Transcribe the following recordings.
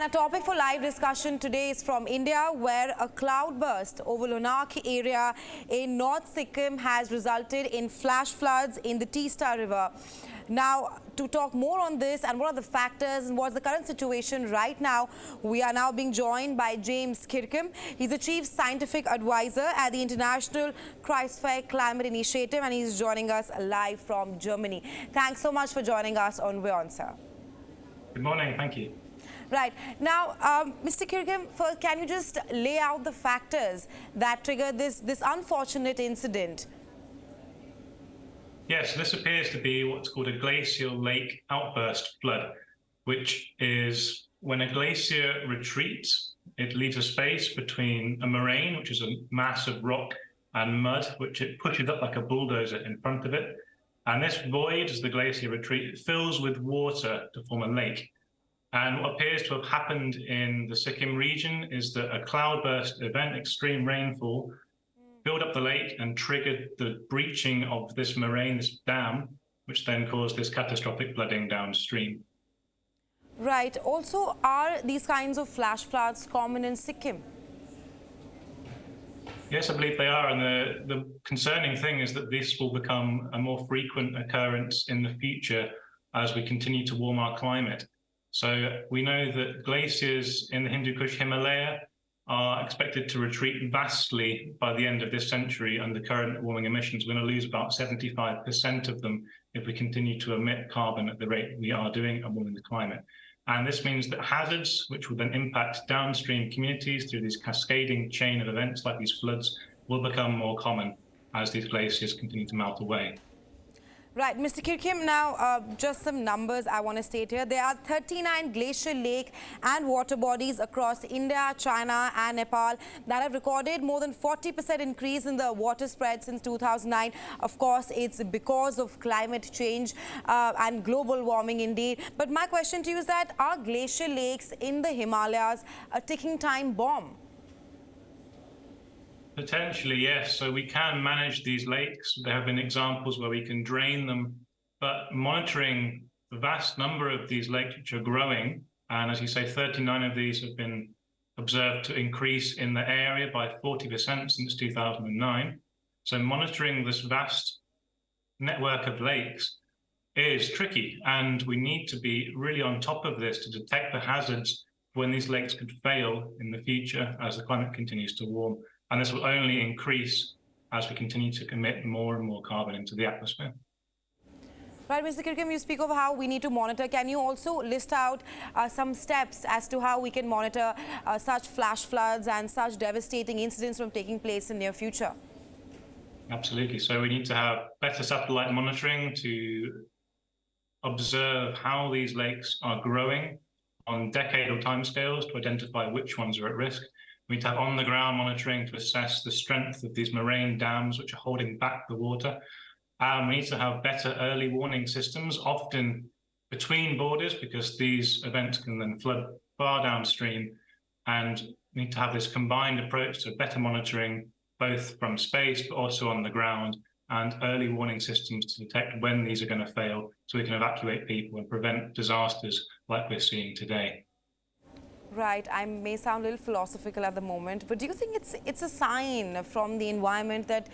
And a topic for live discussion today is from India, where a cloudburst over Lhonak area in North Sikkim has resulted in flash floods in the Teesta River. Now, to talk more on this and what are the factors and what's the current situation right now, we are now being joined by James Kirkham. He's the Chief Scientific Advisor at the International Cryosphere Climate Initiative, and he's joining us live from Germany. Thanks so much for joining us on WION, sir. Good morning, thank you. Right. Now, Mr. Kirkham, first, can you just lay out the factors that triggered this unfortunate incident? Yes, this appears to be what's called a glacial lake outburst flood, which is when a glacier retreats, it leaves a space between a moraine, which is a mass of rock and mud, which it pushes up like a bulldozer in front of it. And this void, as the glacier retreats, it fills with water to form a lake. And what appears to have happened in the Sikkim region is that a cloudburst event, extreme rainfall, filled up the lake and triggered the breaching of this moraine, this dam, which then caused this catastrophic flooding downstream. Right. Also, are these kinds of flash floods common in Sikkim? Yes, I believe they are. And the concerning thing is that this will become a more frequent occurrence in the future as we continue to warm our climate. So we know that glaciers in the Hindu Kush Himalaya are expected to retreat vastly by the end of this century under current warming emissions. We're going to lose about 75% of them if we continue to emit carbon at the rate we are doing and warming the climate. And this means that hazards, which will then impact downstream communities through this cascading chain of events like these floods, will become more common as these glaciers continue to melt away. Right, Mr. Kirkham, now just some numbers I want to state here. There are 39 glacial lake and water bodies across India, China and Nepal that have recorded more than 40% increase in the water spread since 2009. Of course, it's because of climate change and global warming indeed. But my question to you is that are glacial lakes in the Himalayas a ticking time bomb? Potentially, yes. So we can manage these lakes. There have been examples where we can drain them, but monitoring the vast number of these lakes which are growing, and as you say, 39 of these have been observed to increase in the area by 40% since 2009. So monitoring this vast network of lakes is tricky, and we need to be really on top of this to detect the hazards when these lakes could fail in the future as the climate continues to warm. And this will only increase as we continue to emit more and more carbon into the atmosphere. Right, Mr. Kirkham, you speak of how we need to monitor. Can you also list out some steps as to how we can monitor such flash floods and such devastating incidents from taking place in the near future? Absolutely. So we need to have better satellite monitoring to observe how these lakes are growing on decadal timescales to identify which ones are at risk. We need to have on-the-ground monitoring to assess the strength of these moraine dams which are holding back the water. We need to have better early warning systems, often between borders, because these events can then flood far downstream. And we need to have this combined approach to better monitoring, both from space but also on the ground, and early warning systems to detect when these are going to fail so we can evacuate people and prevent disasters like we're seeing today. Right, I may sound a little philosophical at the moment, but do you think it's a sign from the environment that,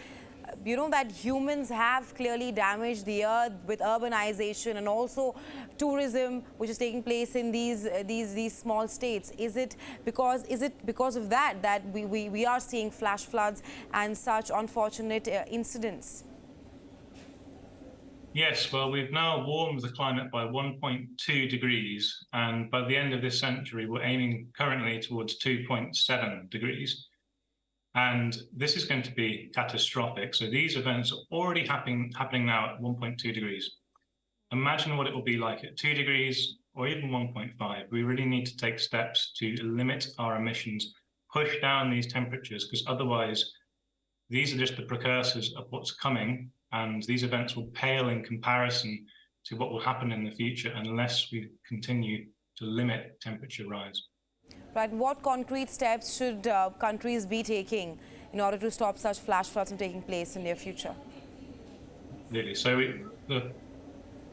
you know, that humans have clearly damaged the earth with urbanization and also tourism, which is taking place in these small states? Is it because of that we are seeing flash floods and such unfortunate incidents? Yes, well, we've now warmed the climate by 1.2 degrees, and by the end of this century, we're aiming currently towards 2.7 degrees. And this is going to be catastrophic. So these events are already happening now at 1.2 degrees. Imagine what it will be like at 2 degrees or even 1.5. We really need to take steps to limit our emissions, push down these temperatures, because otherwise these are just the precursors of what's coming. And these events will pale in comparison to what will happen in the future unless we continue to limit temperature rise. Right. What concrete steps should countries be taking in order to stop such flash floods from taking place in the near future? Really. So the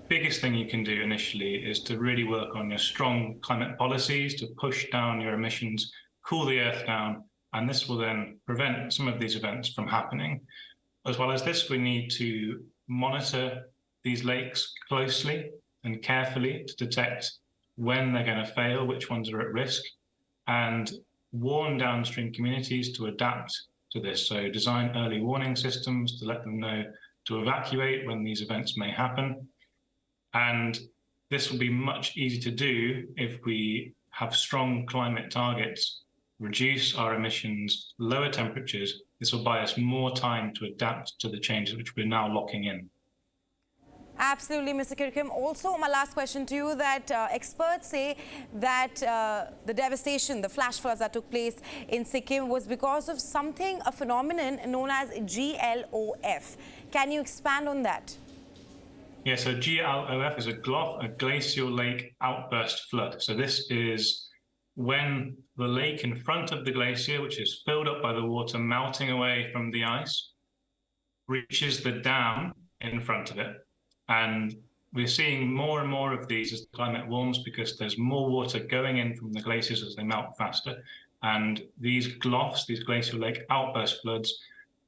biggest thing you can do initially is to really work on your strong climate policies to push down your emissions, cool the earth down, and this will then prevent some of these events from happening. As well as this, we need to monitor these lakes closely and carefully to detect when they're going to fail, which ones are at risk, and warn downstream communities to adapt to this. So design early warning systems to let them know to evacuate when these events may happen. And this will be much easier to do if we have strong climate targets, reduce our emissions, lower temperatures. This will buy us more time to adapt to the changes which we're now locking in. Absolutely, Mr. Kirkham. Also, my last question to you, that experts say that the devastation, the flash floods that took place in Sikkim was because of something, a phenomenon known as GLOF. Can you expand on that? Yeah, so GLOF is a glacial lake outburst flood. So this is when the lake in front of the glacier, which is filled up by the water melting away from the ice, reaches the dam in front of it. And we're seeing more and more of these as the climate warms because there's more water going in from the glaciers as they melt faster. And these GLOFs, these glacial lake outburst floods,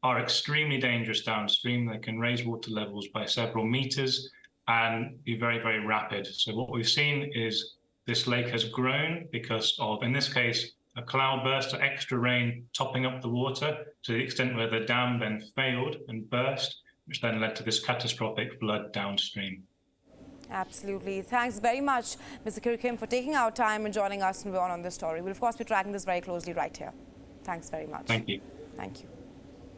are extremely dangerous downstream. They can raise water levels by several meters and be very, very rapid. So what we've seen is this lake has grown because of, in this case, a cloudburst or extra rain topping up the water to the extent where the dam then failed and burst, which then led to this catastrophic flood downstream. Absolutely. Thanks very much, Mr. Kirkham, for taking our time and joining us on this story. We'll, of course, be tracking this very closely right here. Thanks very much. Thank you. Thank you.